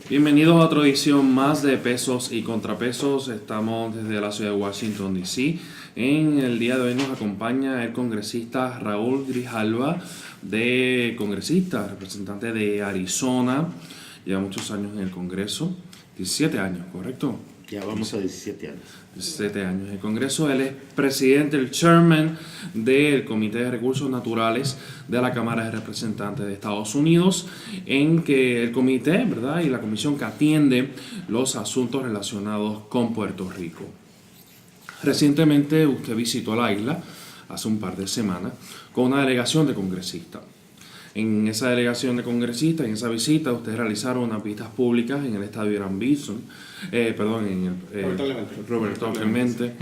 Bienvenidos a otra edición más de Pesos y Contrapesos. Estamos desde la ciudad de Washington, D.C. En el día de hoy nos acompaña el congresista Raúl Grijalva, representante de Arizona. Lleva muchos años en el Congreso, 17 años, ¿correcto? Ya vamos a 17 años. 17 años en el Congreso. Él es presidente, el chairman del Comité de Recursos Naturales de la Cámara de Representantes de Estados Unidos, en que el comité, ¿verdad?, y la comisión que atiende los asuntos relacionados con Puerto Rico. Recientemente usted visitó la isla, hace un par de semanas, con una delegación de congresistas. En esa delegación de congresistas, en esa visita, ustedes realizaron unas vistas públicas en el estadio Irán Bison, en el Roberto Clemente,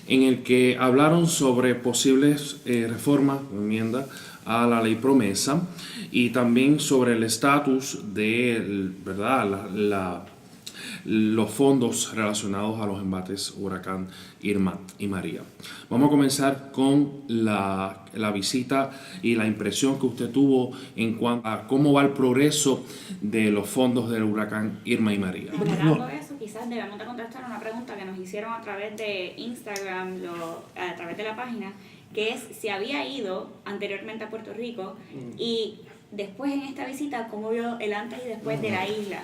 en el que hablaron sobre posibles reformas o enmiendas a la ley promesa y también sobre el estatus de, ¿verdad?, los fondos relacionados a los embates huracán Irma y María. Vamos a comenzar con la visita y la impresión que usted tuvo en cuanto a cómo va el progreso de los fondos del huracán Irma y María. Hablando de eso, quizás debemos de contestar una pregunta que nos hicieron a través de Instagram, a través de la página, que es si había ido anteriormente a Puerto Rico y después en esta visita, cómo vio el antes y después de la isla.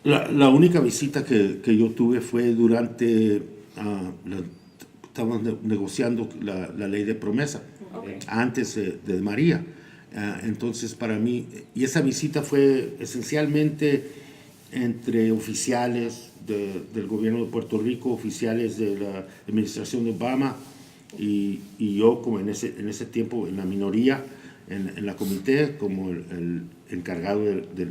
La única visita que yo tuve fue durante, estábamos negociando la ley de promesa, antes de María. Entonces para mí, y esa visita fue esencialmente entre oficiales del gobierno de Puerto Rico, oficiales de la administración de Obama, y yo como en ese tiempo en la minoría, en la comité, como el encargado de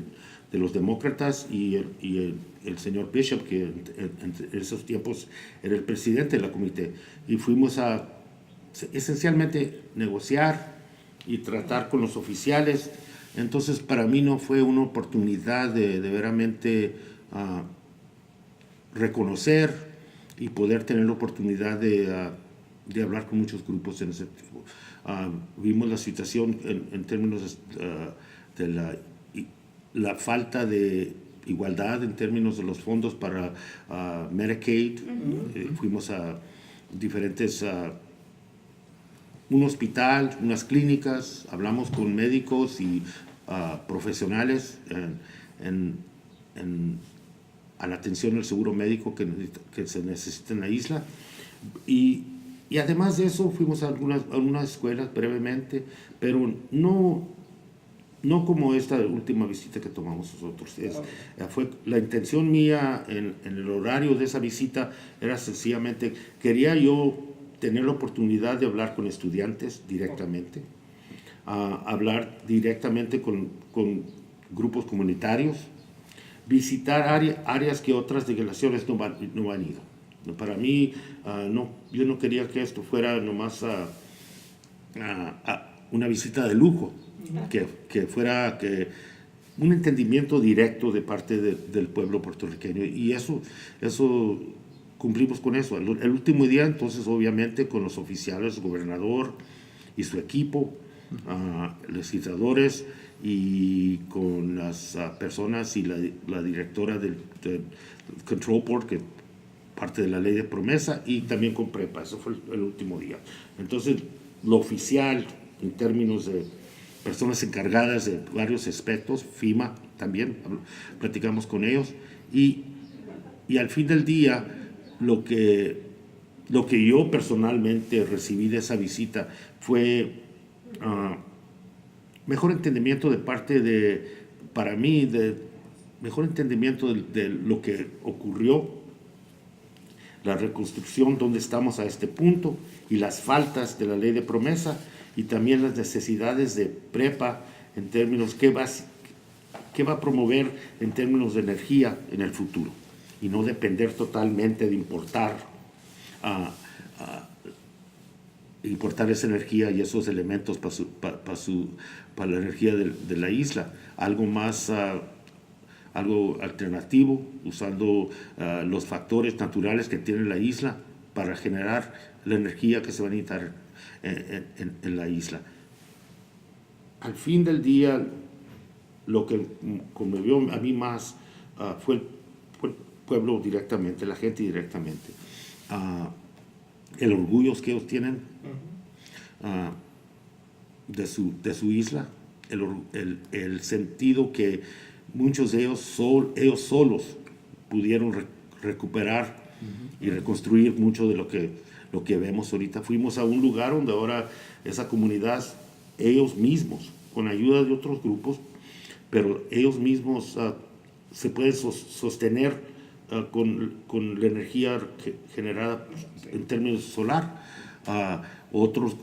los demócratas y el señor Bishop, que en esos tiempos era el presidente de la comité. Y fuimos a esencialmente negociar y tratar con los oficiales. Entonces para mí no fue una oportunidad de veramente reconocer y poder tener la oportunidad de hablar con muchos grupos en ese tiempo. Vimos la situación en términos de la falta de igualdad en términos de los fondos para Medicaid. Fuimos a diferentes, un hospital, unas clínicas, hablamos con médicos y profesionales a la atención del seguro médico que se necesita en la isla. Y además de eso fuimos a algunas escuelas brevemente, pero no como esta última visita que tomamos nosotros. Fue la intención mía en el horario de esa visita era sencillamente, quería yo tener la oportunidad de hablar con estudiantes directamente, hablar directamente con grupos comunitarios, visitar áreas que otras delegaciones no han ido. Para mí, yo no quería que esto fuera nomás una visita de lujo, que fuera un entendimiento directo de parte del pueblo puertorriqueño. Y eso cumplimos con eso. El último día, entonces, obviamente, con los oficiales, el gobernador y su equipo, legisladores, y con las personas y la directora del Control Board, que parte de la ley de promesa, y también con PREPA. Eso fue el último día. Entonces, lo oficial, en términos de personas encargadas de varios aspectos, FEMA también, platicamos con ellos, y al fin del día, lo que yo personalmente recibí de esa visita fue mejor entendimiento de parte para mí, mejor entendimiento de lo que ocurrió, la reconstrucción, donde estamos a este punto, y las faltas de la ley de promesa, y también las necesidades de PREPA en términos qué va a promover en términos de energía en el futuro, y no depender totalmente de importar esa energía y esos elementos para la energía de la isla. Algo más, algo alternativo, usando los factores naturales que tiene la isla para generar la energía que se va a necesitar en la isla. Al fin del día, lo que conmovió a mí más fue el pueblo directamente, la gente directamente. El orgullo que ellos tienen de su isla, el sentido que muchos de ellos solos pudieron recuperar y reconstruir mucho de lo que vemos ahorita. Fuimos a un lugar donde ahora esa comunidad, ellos mismos, con ayuda de otros grupos, pero ellos mismos se pueden sostener con la energía generada en términos solar. Otros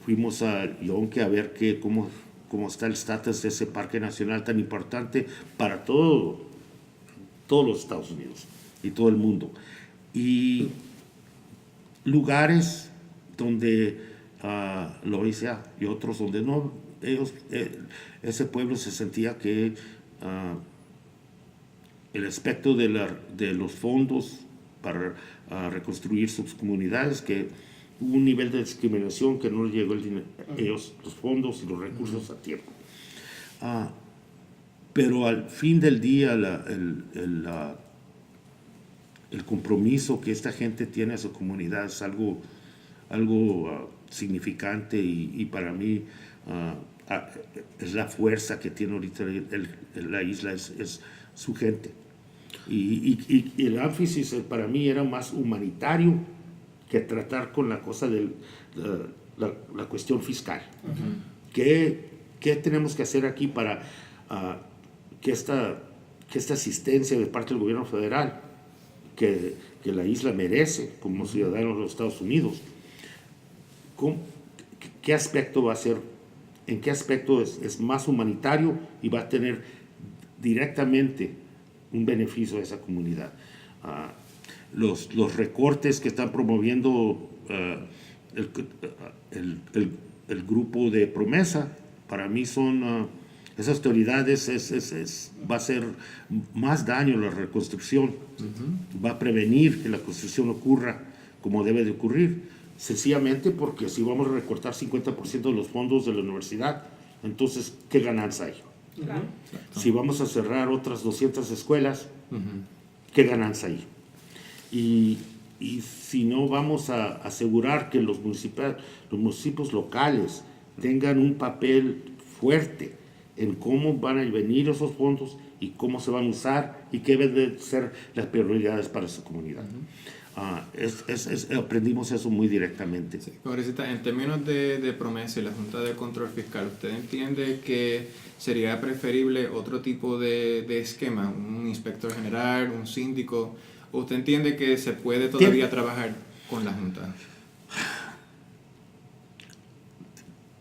fuimos a Yonke a ver cómo está el estatus de ese parque nacional tan importante para todos los Estados Unidos y todo el mundo. Y lugares donde lo OICA y otros donde no, ese pueblo se sentía que el aspecto de los fondos para reconstruir sus comunidades, que hubo un nivel de discriminación que no llegó los fondos y los recursos a tiempo. Pero al fin del día, el compromiso que esta gente tiene a su comunidad es algo significante y para mí es la fuerza que tiene ahorita la isla, es su gente. Y el énfasis para mí era más humanitario que tratar con la cosa de la cuestión fiscal. ¿Qué tenemos que hacer aquí para que esta asistencia de parte del gobierno federal que la isla merece como ciudadanos de los Estados Unidos, qué aspecto va a ser, en qué aspecto es más humanitario y va a tener directamente un beneficio a esa comunidad? Los recortes que están promoviendo el grupo de Promesa, para mí son esas autoridades, va a hacer más daño a la reconstrucción, va a prevenir que la construcción ocurra como debe de ocurrir, sencillamente porque si vamos a recortar 50% de los fondos de la universidad, entonces, ¿qué ganancia hay? Claro. Si vamos a cerrar otras 200 escuelas, ¿qué ganancia hay? Y si no vamos a asegurar que los municipios locales tengan un papel fuerte en cómo van a venir esos fondos y cómo se van a usar y qué deben de ser las prioridades para su comunidad. Aprendimos eso muy directamente. Sí, congresista, en términos de Promesa y la Junta de Control Fiscal, ¿usted entiende que sería preferible otro tipo de esquema, un inspector general, un síndico? ¿O usted entiende que se puede todavía trabajar con la Junta?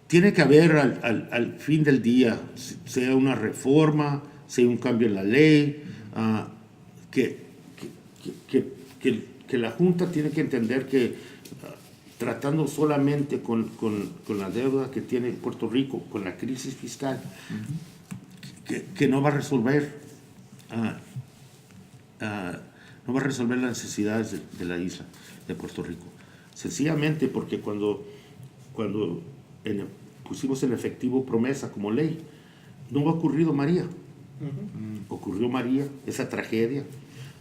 Tiene que haber al fin del día, sea una reforma, sea un cambio en la ley, que la Junta tiene que entender que tratando solamente con la deuda que tiene Puerto Rico, con la crisis fiscal, que no va a resolver las necesidades de la isla de Puerto Rico. Sencillamente porque cuando pusimos en efectivo Promesa como ley, no ha ocurrido María. Ocurrió María, esa tragedia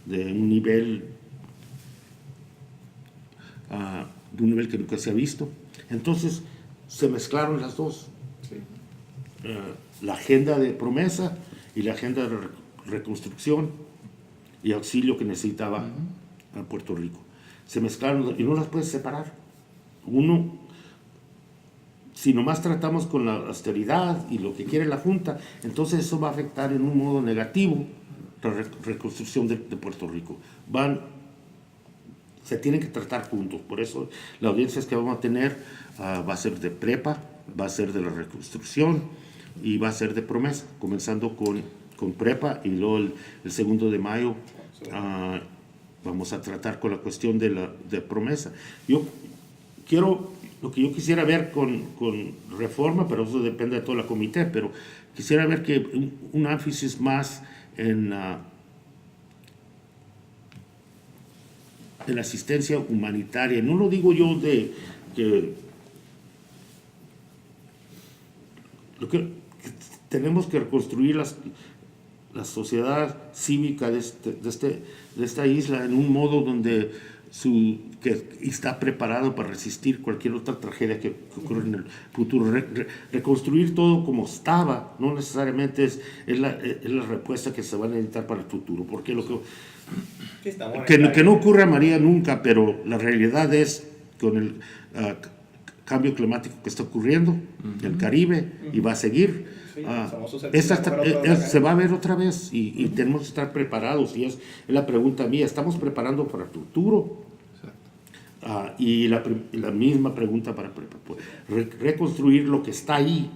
de un nivel que nunca se ha visto. Entonces se mezclaron las dos. Sí. La agenda de Promesa y la agenda de reconstrucción y auxilio que necesitaba a Puerto Rico. Se mezclaron y no las puedes separar. Si nomás tratamos con la austeridad y lo que quiere la Junta, entonces eso va a afectar en un modo negativo la reconstrucción de Puerto Rico. Se tienen que tratar juntos. Por eso la audiencia que vamos a tener va a ser de prepa, va a ser de la reconstrucción y va a ser de Promesa, comenzando con prepa y luego el 2 de mayo vamos a tratar con la cuestión de Promesa. Lo que yo quisiera ver con reforma, pero eso depende de toda la comité, pero quisiera ver que un énfasis más en la asistencia humanitaria. No lo digo yo tenemos que reconstruir la sociedad cívica de esta isla en un modo donde que está preparado para resistir cualquier otra tragedia que ocurra en el futuro. Reconstruir todo como estaba no necesariamente es la respuesta que se va a necesitar para el futuro, porque que no ocurra María nunca, pero la realidad es con el cambio climático que está ocurriendo en el Caribe y va a seguir. Se va a ver otra vez y tenemos que estar preparados, y es la pregunta mía, ¿estamos preparando para el futuro? Y la misma pregunta para reconstruir lo que está ahí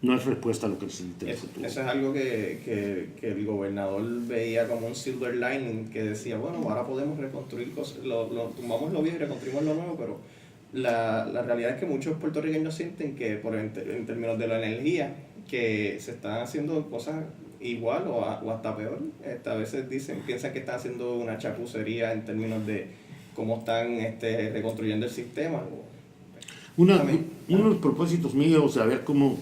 no es respuesta a lo que necesita el futuro. Eso es algo que el gobernador veía como un silver lining, que decía, bueno, ahora podemos reconstruir cosas, tumbamos lo viejo y reconstruimos lo nuevo, pero la realidad es que muchos puertorriqueños sienten que en términos de la energía, que se están haciendo cosas igual o hasta peor. A veces piensan que están haciendo una chapucería en términos de cómo están reconstruyendo el sistema. Uno de los propósitos míos, a ver cómo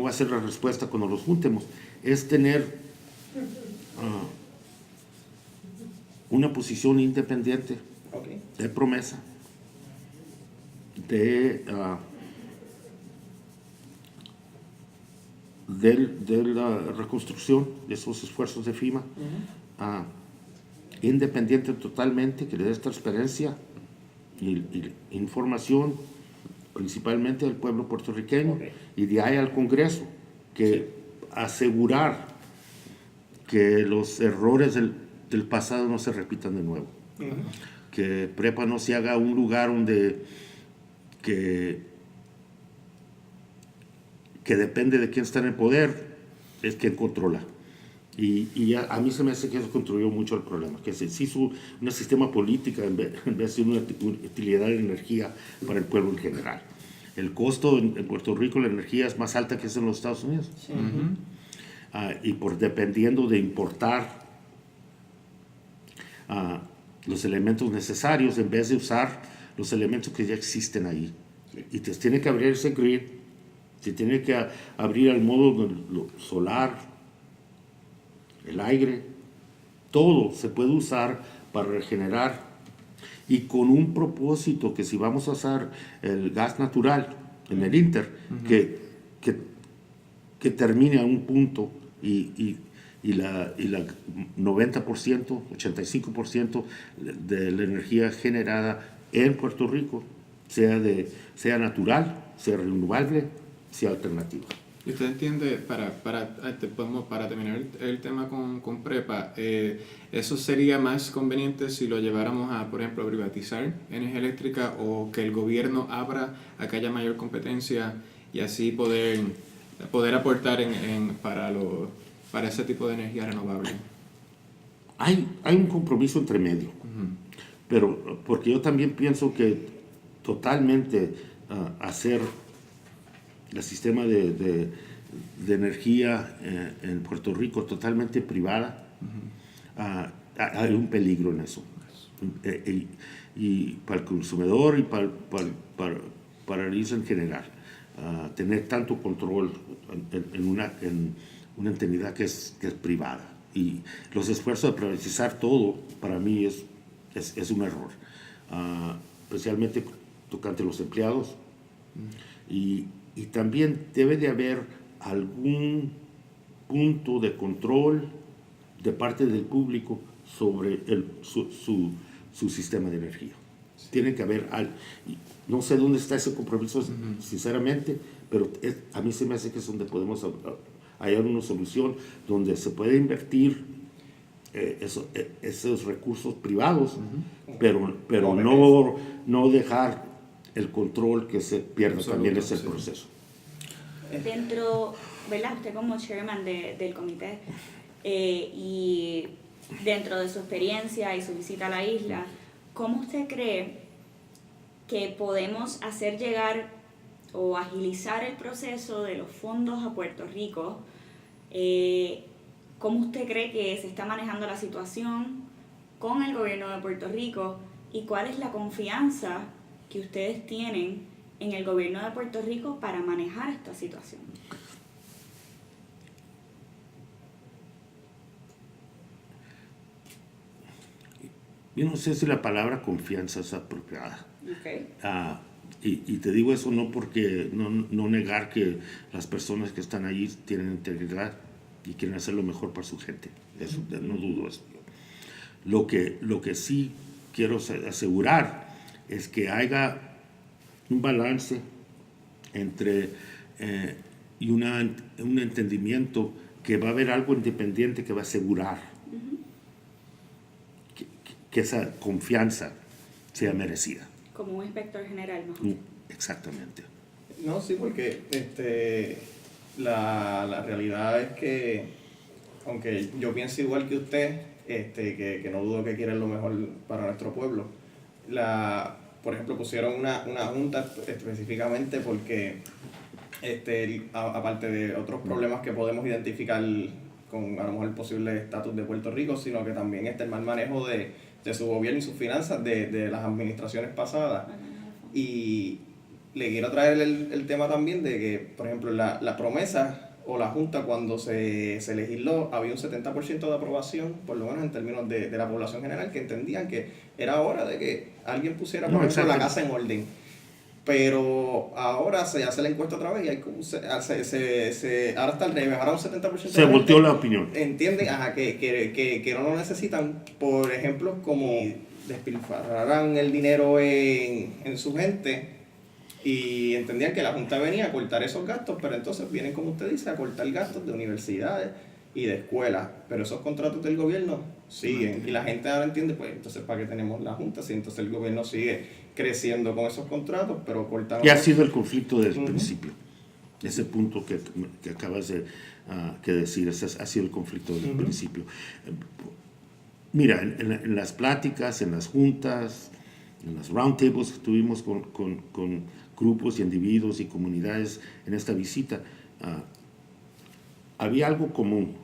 va a ser la respuesta cuando los juntemos, es tener una posición independiente de promesa, de la reconstrucción de esos esfuerzos de FEMA, independiente totalmente, que le dé transparencia y información principalmente al pueblo puertorriqueño, y de ahí al Congreso, que asegurar que los errores del pasado no se repitan de nuevo, que Prepa no se haga un lugar donde que depende de quién está en el poder, es quien controla. Y a mí se me hace que eso contribuyó mucho al problema, que se hizo un sistema político en vez de una utilidad de energía para el pueblo en general. El costo en Puerto Rico la energía es más alta que es en los Estados Unidos. Sí. Y dependiendo de importar los elementos necesarios en vez de usar los elementos que ya existen ahí. Y te tiene que abrir ese grid, se tiene que abrir al modo solar, el aire, todo se puede usar para regenerar, y con un propósito, que si vamos a usar el gas natural en el Inter, que termine a un punto y la 90%, 85% de la energía generada en Puerto Rico sea natural, sea renovable, sea alternativa. ¿Y usted entiende, para terminar el tema con Prepa, eso sería más conveniente si lo lleváramos a, por ejemplo, privatizar energía eléctrica, o que el gobierno abra a que haya mayor competencia y así poder aportar para ese tipo de energía renovable? Hay un compromiso entre medio, pero porque yo también pienso que totalmente hacer el sistema de energía en Puerto Rico totalmente privada, hay un peligro en eso. Y para el consumidor y para el ISO en general, tener tanto control en una entidad que es privada. Y los esfuerzos de privatizar todo, para mí, es un error, especialmente tocante a los empleados. Y también debe de haber algún punto de control de parte del público sobre su sistema de energía. Sí. Tiene que haber algo. No sé dónde está ese compromiso, sinceramente, pero a mí se me hace que es donde podemos hallar una solución, donde se puede invertir esos recursos privados, pero no dejar el control que se pierda también es el proceso. Dentro, ¿verdad? Usted como chairman del comité, y dentro de su experiencia y su visita a la isla, ¿cómo usted cree que podemos hacer llegar o agilizar el proceso de los fondos a Puerto Rico? ¿Cómo usted cree que se está manejando la situación con el gobierno de Puerto Rico, y cuál es la confianza que ustedes tienen en el gobierno de Puerto Rico para manejar esta situación? yo no sé si la palabra confianza es apropiada. Okay. Y te digo eso no porque no negar que las personas que están allí tienen integridad y quieren hacer lo mejor para su gente. Eso, no dudo eso. Lo que sí quiero asegurar es que haya un balance entre y un entendimiento que va a haber algo independiente que va a asegurar que esa confianza sea merecida. Como un inspector general, ¿no? Exactamente. No, sí, porque la realidad es que, aunque yo pienso igual que usted, que no dudo que quieren lo mejor para nuestro pueblo, por ejemplo, pusieron una junta específicamente porque, aparte de otros problemas que podemos identificar con a lo mejor el posible estatus de Puerto Rico, sino que también el mal manejo de su gobierno y sus finanzas de las administraciones pasadas. Y le quiero traer el tema también de que, por ejemplo, la promesa o la Junta, cuando se legisló, había un 70% de aprobación, por lo menos en términos de la población general, que entendían que era hora de que alguien pusiera, por ejemplo, la casa en orden. Pero ahora se hace la encuesta otra vez y hay como ahora está al revés, ahora un 70% se volteó la opinión. Entienden que no lo necesitan, por ejemplo, como despilfarraran el dinero en su gente y entendían que la Junta venía a cortar esos gastos, pero entonces vienen, como usted dice, a cortar gastos de universidades y de escuelas, pero esos contratos del gobierno siguen y la gente ahora entiende, pues entonces ¿para qué tenemos la Junta? Si entonces el gobierno sigue creciendo con esos contratos, pero cortando... Y ha sido el conflicto desde el principio. Ese punto que acabas de decir, ese ha sido el conflicto desde el principio. Mira, en las pláticas, en las juntas, en las roundtables que tuvimos con grupos y individuos y comunidades en esta visita, había algo común.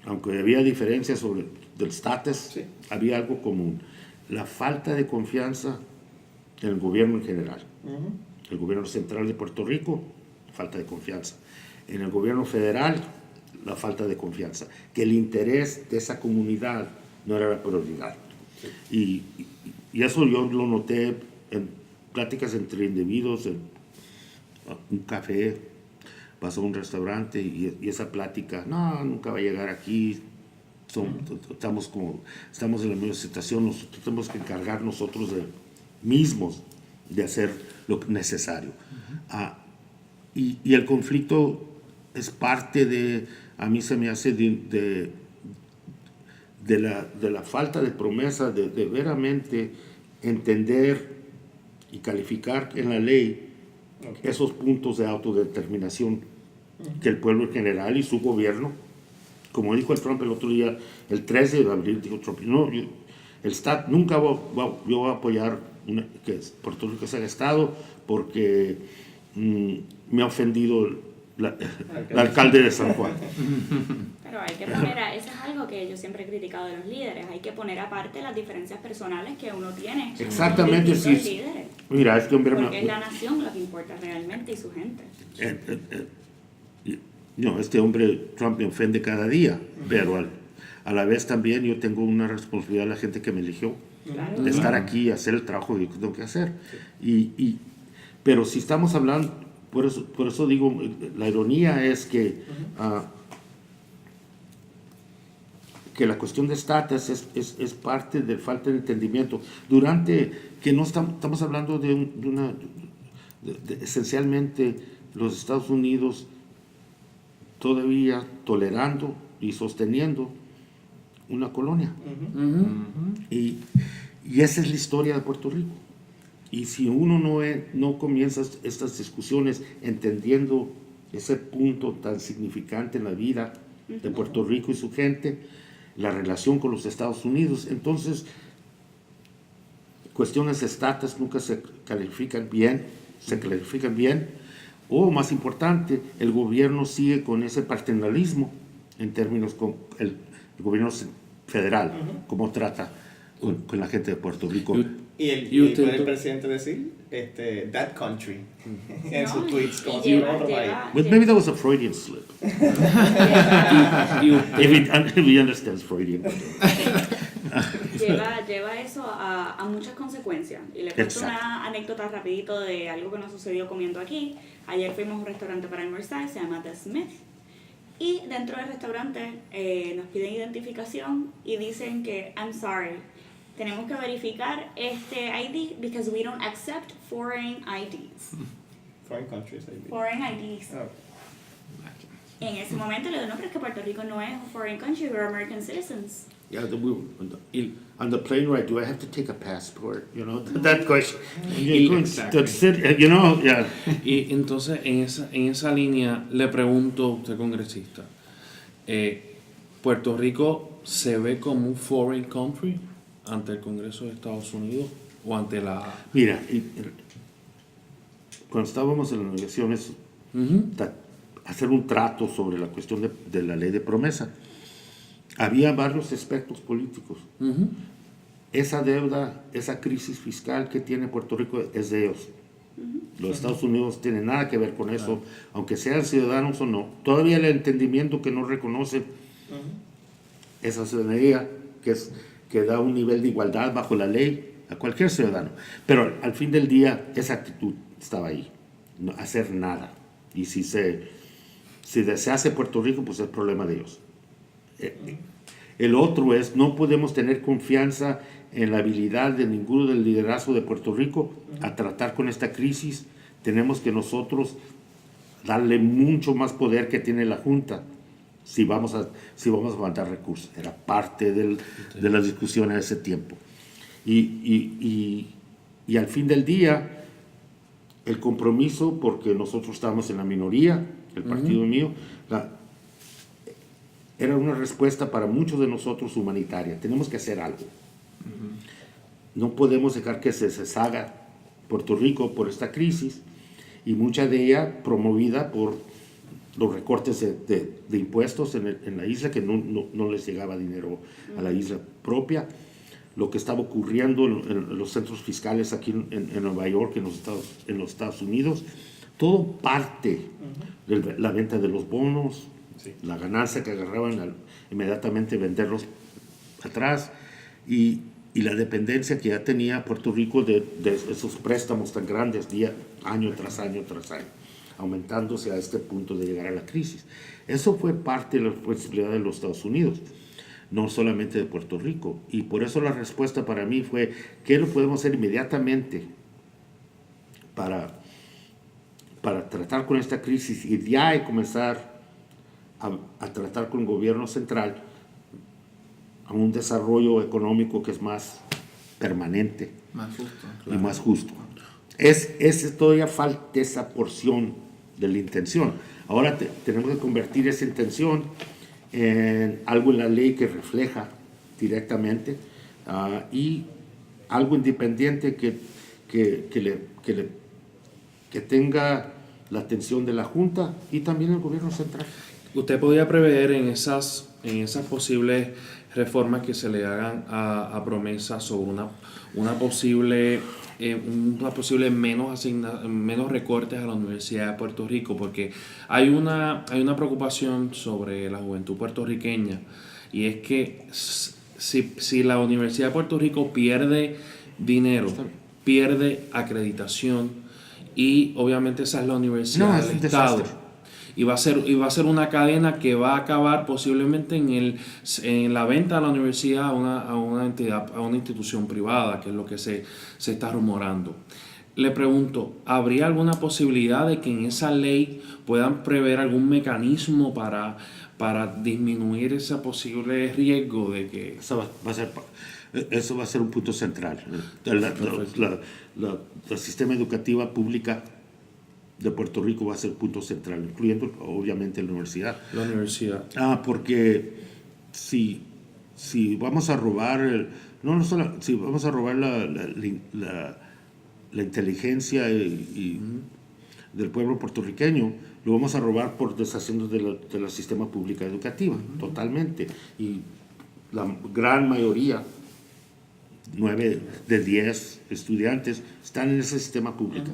Aunque había diferencias sobre del estatus, sí, había algo común. La falta de confianza en el gobierno en general. El gobierno central de Puerto Rico, falta de confianza. En el gobierno federal, la falta de confianza. Que el interés de esa comunidad no era la prioridad. Sí. Y eso yo lo noté en pláticas entre individuos, en un café, pasó a un restaurante y esa plática, no, nunca va a llegar aquí. Estamos en la misma situación, nosotros tenemos que encargar nosotros mismos de hacer lo necesario. Y el conflicto es parte de, a mí se me hace de la falta de promesa, de veramente entender y calificar en la ley esos puntos de autodeterminación que el pueblo en general y su gobierno, como dijo el Trump el otro día, el 13 de abril, dijo Trump, no, el Estado nunca yo voy a apoyar que Puerto Rico sea el Estado porque me ha ofendido el alcalde de San Juan. Pero hay que poner, eso es algo que yo siempre he criticado de los líderes, hay que poner aparte las diferencias personales que uno tiene. Exactamente, sí. Líderes. Mira, este hombre... Porque es la nación lo que importa realmente y su gente. No, este hombre Trump me ofende cada día, pero a la vez también yo tengo una responsabilidad a la gente que me eligió, de estar aquí y hacer el trabajo que tengo que hacer. Pero si estamos hablando, por eso digo, la ironía es que la cuestión de estatus es parte de falta de entendimiento. Que no estamos hablando de esencialmente los Estados Unidos todavía tolerando y sosteniendo una colonia. Y esa es la historia de Puerto Rico. Y si uno no comienza estas discusiones entendiendo ese punto tan significante en la vida de Puerto Rico y su gente, la relación con los Estados Unidos, entonces cuestiones de estatus nunca se clarifican bien, o más importante, el gobierno sigue con ese paternalismo en términos con el gobierno federal, cómo trata con la gente de Puerto Rico. ¿Y puede el presidente decir that country en sus tweets como si fuera otro país? But maybe that was a Freudian slip. If he understands Freudian. lleva eso a muchas consecuencias. Y le cuento Exacto. una anécdota rapidito de algo que nos sucedió comiendo aquí. Ayer fuimos a un restaurante para almorzar, se llama The Smith. Y dentro del restaurante nos piden identificación y dicen que, I'm sorry, tenemos que verificar este ID because we don't accept foreign IDs. Foreign countries, I mean. Foreign IDs. Ah, En ese momento le digo, no, pero es que Puerto Rico no es un foreign country, we're American citizens. Yeah, on the plane ride, do I have to take a passport? You know, that question. You're going Exactly. to sit, you know, yeah. Y entonces en esa línea le pregunto a usted, congresista, ¿Puerto Rico se ve como un foreign country ante el Congreso de Estados Unidos o ante la... Mira, cuando estábamos en las negociaciones, Ujú, hacer un trato sobre la cuestión de la ley de promesa, había varios aspectos políticos. ujú. Esa deuda, esa crisis fiscal que tiene Puerto Rico es de ellos. Los Estados Unidos tienen nada que ver con eso, aunque sean ciudadanos o no. Todavía el entendimiento que no reconoce esa ciudadanía, que da un nivel de igualdad bajo la ley a cualquier ciudadano. Pero al fin del día, esa actitud estaba ahí, no hacer nada. Y si deshace Puerto Rico, pues es problema de ellos. El otro es, no podemos tener confianza en la habilidad de ninguno del liderazgo de Puerto Rico a tratar con esta crisis. Tenemos que nosotros darle mucho más poder que tiene la Junta si vamos a mandar recursos. Era parte de la discusión en ese tiempo. Y al fin del día, el compromiso, porque nosotros estábamos en la minoría, el partido mío, era una respuesta para muchos de nosotros humanitaria. Tenemos que hacer algo. No podemos dejar que se deshaga Puerto Rico por esta crisis, y mucha de ella promovida por los recortes de impuestos en la isla, que no les llegaba dinero a la isla propia. Lo que estaba ocurriendo en los centros fiscales aquí en Nueva York, en los Estados Unidos, todo parte de la venta de los bonos, Sí. la ganancia que agarraban al inmediatamente venderlos atrás, y la dependencia que ya tenía Puerto Rico de esos préstamos tan grandes, año tras año tras año, aumentándose a este punto de llegar a la crisis. Eso fue parte de la responsabilidad de los Estados Unidos, no solamente de Puerto Rico. Y por eso la respuesta para mí fue, ¿qué lo podemos hacer inmediatamente para tratar con esta crisis y ya comenzar a tratar con el gobierno central a un desarrollo económico que es más permanente Más justo. y más justo? Todavía falta esa porción de la intención. Ahora tenemos que convertir esa intención en algo en la ley que refleja directamente, y algo independiente que tenga la atención de la Junta y también el gobierno central. ¿Usted podría prever en esas posibles reformas que se le hagan a promesa sobre una posible menos recortes a la Universidad de Puerto Rico? Porque hay una preocupación sobre la juventud puertorriqueña, y es que si la Universidad de Puerto Rico pierde dinero, pierde acreditación, y obviamente esa es la universidad Es del un Estado. desastre. Y va a ser una cadena que va a acabar posiblemente en la venta de la universidad a una entidad, a una institución privada, que es lo que se está rumorando. Le pregunto, ¿habría alguna posibilidad de que en esa ley puedan prever algún mecanismo para disminuir ese posible riesgo de que... Eso va a ser un punto central. La sistema educativa pública de Puerto Rico va a ser punto central, incluyendo obviamente la universidad. La universidad. Porque si vamos a robar si vamos a robar la inteligencia del pueblo puertorriqueño, lo vamos a robar por deshaciendo de la sistema pública educativa, totalmente. Y la gran mayoría, 9 de 10 estudiantes, están en ese sistema público.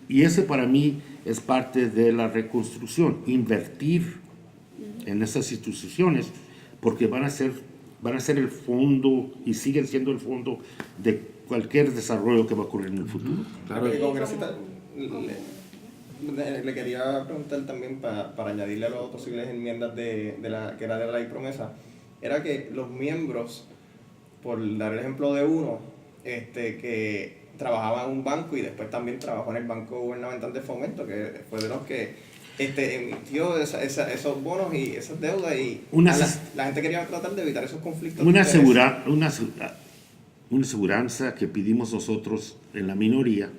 Y ese para mí es parte de la reconstrucción, invertir en esas instituciones, porque van a ser van a ser el fondo y siguen siendo el fondo de cualquier desarrollo que va a ocurrir en el futuro. Claro. Congresista, le quería preguntar también para añadirle a las posibles enmiendas que era de la ley promesa, era que los miembros, por dar el ejemplo de uno, que trabajaba en un banco y después también trabajó en el Banco Gubernamental de Fomento, que fue de los que emitió esos bonos y esas deudas, y la gente quería tratar de evitar esos conflictos. Una aseguranza que pedimos nosotros en la minoría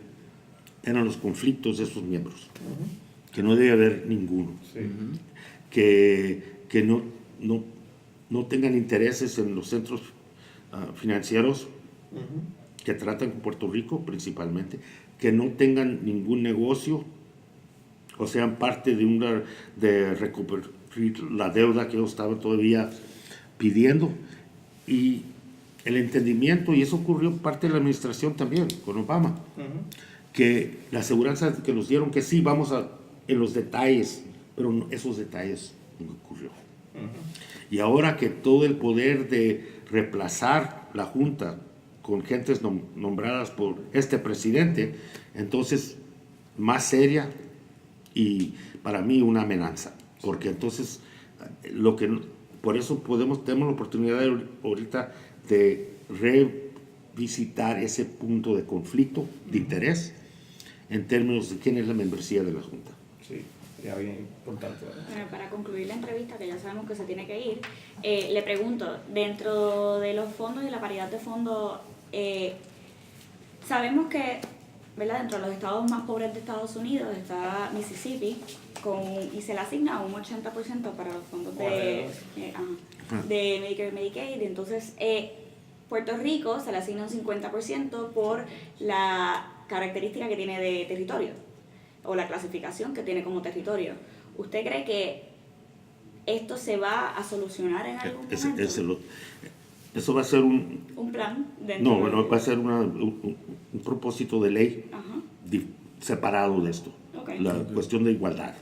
eran los conflictos de esos miembros, que no debe haber ninguno, que no tengan intereses en los centros financieros que tratan con Puerto Rico principalmente, que no tengan ningún negocio o sean parte de recuperar la deuda que ellos estaban todavía pidiendo. Y el entendimiento, y eso ocurrió parte de la administración también con Obama, que la aseguranza que nos dieron, que sí, vamos en los detalles, pero esos detalles no ocurrió. Y ahora que todo el poder de reemplazar la Junta con gentes nombradas por este presidente, entonces más seria y para mí una amenaza, porque entonces por eso tenemos la oportunidad ahorita de revisitar ese punto de conflicto de interés en términos de quién es la membresía de la Junta. Sí, sería bien importante, ¿verdad? Bueno, para concluir la entrevista, que ya sabemos que se tiene que ir, le pregunto, dentro de los fondos y la paridad de fondos, sabemos que, ¿verdad?, dentro de los estados más pobres de Estados Unidos está Mississippi, y se le asigna un 80% para los fondos de Medicare y Medicaid. Entonces, Puerto Rico se le asigna un 50% por la característica que tiene de territorio, o la clasificación que tiene como territorio. ¿Usted cree que esto se va a solucionar en algún momento? Eso va a ser un plan. Va a ser un propósito de ley separado de esto. Okay. La cuestión de igualdad,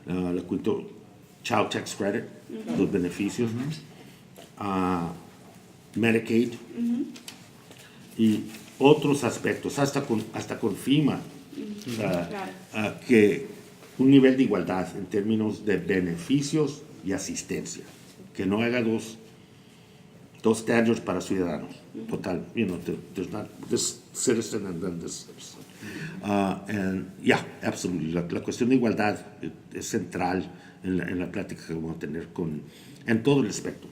la cuestión Child Tax Credit, los beneficios, Medicaid y otros aspectos, hasta con FEMA, que un nivel de igualdad en términos de beneficios y asistencia, que no haga dos standards para ciudadanos. Total, there's not this citizen and then this citizen. Absolutely. La cuestión de igualdad es central en la plática que vamos a tener en todo el espectro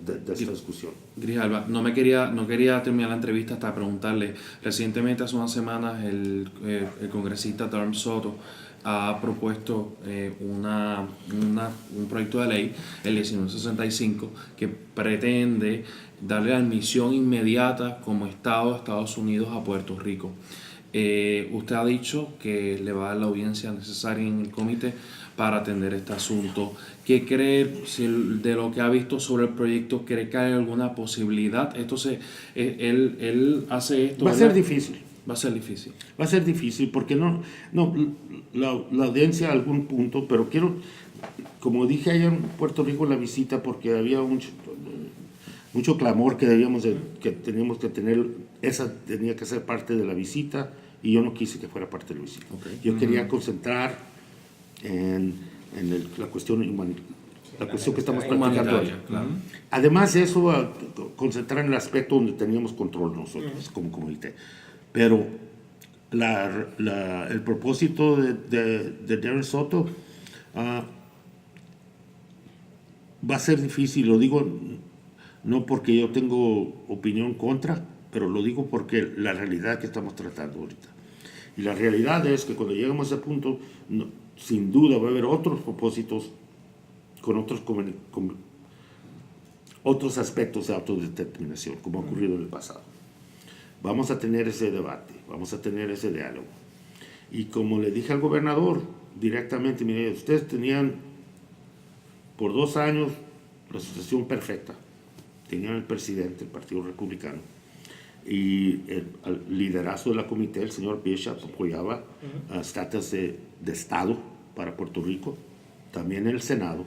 de esta discusión. Grijalva, no quería terminar la entrevista hasta preguntarle, recientemente hace unas semanas el congresista Darm Soto ha propuesto un proyecto de ley, el 1965, que pretende darle admisión inmediata como Estado de Estados Unidos a Puerto Rico. Usted ha dicho que le va a dar la audiencia necesaria en el comité para atender este asunto. ¿Qué cree, de lo que ha visto sobre el proyecto, cree que hay alguna posibilidad? Él hace esto. Va a ser difícil. Va a ser difícil. Va a ser difícil porque la audiencia a algún punto, pero como dije allá en Puerto Rico en la visita, porque había mucho clamor que teníamos que tener, esa tenía que ser parte de la visita y yo no quise que fuera parte de la visita. Okay. Yo quería concentrar en la cuestión la cuestión que estamos platicando hoy. Claro. Además de eso, concentrar en el aspecto donde teníamos control nosotros como comité. Pero el propósito de Darren Soto va a ser difícil, lo digo no porque yo tengo opinión contra, pero lo digo porque la realidad que estamos tratando ahorita. Y la realidad es que cuando lleguemos a ese punto, sin duda va a haber otros propósitos con otros aspectos de autodeterminación, como ha ocurrido en el pasado. Vamos a tener ese debate, vamos a tener ese diálogo. Y como le dije al gobernador directamente, mire, ustedes tenían por 2 años la asociación perfecta. Tenían el presidente del Partido Republicano y el liderazgo de la comité, el señor Bishop, apoyaba estatus de Estado para Puerto Rico, también en el Senado,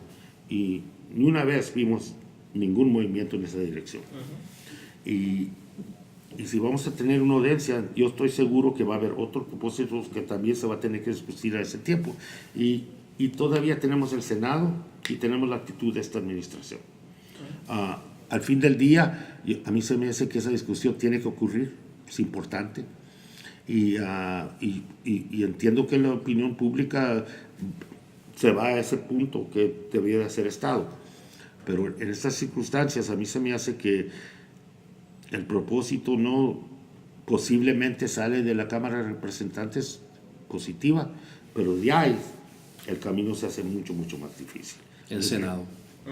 y ni una vez vimos ningún movimiento en esa dirección. Y si vamos a tener una audiencia, yo estoy seguro que va a haber otros propósitos que también se va a tener que discutir a ese tiempo. Y todavía tenemos el Senado y tenemos la actitud de esta administración. Al fin del día, a mí se me hace que esa discusión tiene que ocurrir, es importante. Y entiendo que la opinión pública se va a ese punto que debería de hacer Estado. Pero en estas circunstancias a mí se me hace que el propósito no posiblemente sale de la Cámara de Representantes positiva, pero de ahí el camino se hace mucho, mucho más difícil. El Senado.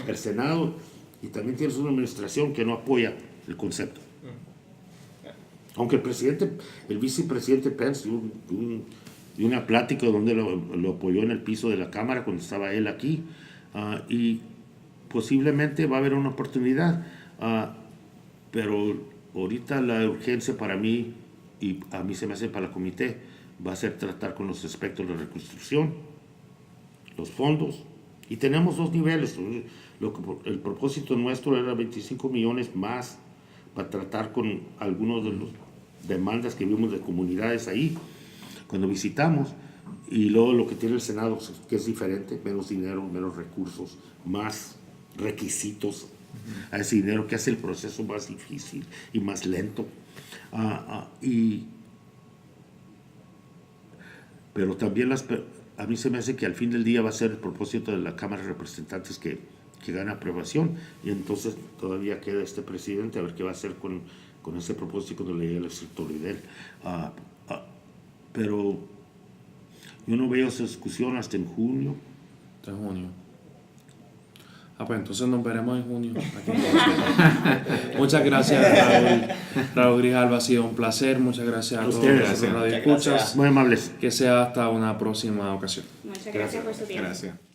El Senado, y también tienes una administración que no apoya el concepto. Aunque el vicepresidente Pence dio una plática donde lo apoyó en el piso de la Cámara cuando estaba él aquí, y posiblemente va a haber una oportunidad, pero ahorita la urgencia para mí, y a mí se me hace para el comité, va a ser tratar con los aspectos de reconstrucción, los fondos, y tenemos dos niveles. El propósito nuestro era 25 millones más para tratar con algunos de los demandas que vimos de comunidades ahí cuando visitamos, y luego lo que tiene el Senado, que es diferente, menos dinero, menos recursos, más requisitos a ese dinero, que hace el proceso más difícil y más lento. Pero también a mí se me hace que al fin del día va a ser el propósito de la Cámara de Representantes que gane aprobación, y entonces todavía queda este presidente a ver qué va a hacer con ese propósito cuando le llegue el escritorio de él. Pero yo no veo esa discusión hasta en junio. De junio. Pues entonces nos veremos en junio. Muchas gracias, Raúl Grijalva. Ha sido un placer. Muchas gracias a todos los radioescuchas. Muy amables. Que sea hasta una próxima ocasión. Muchas gracias por su tiempo. Gracias.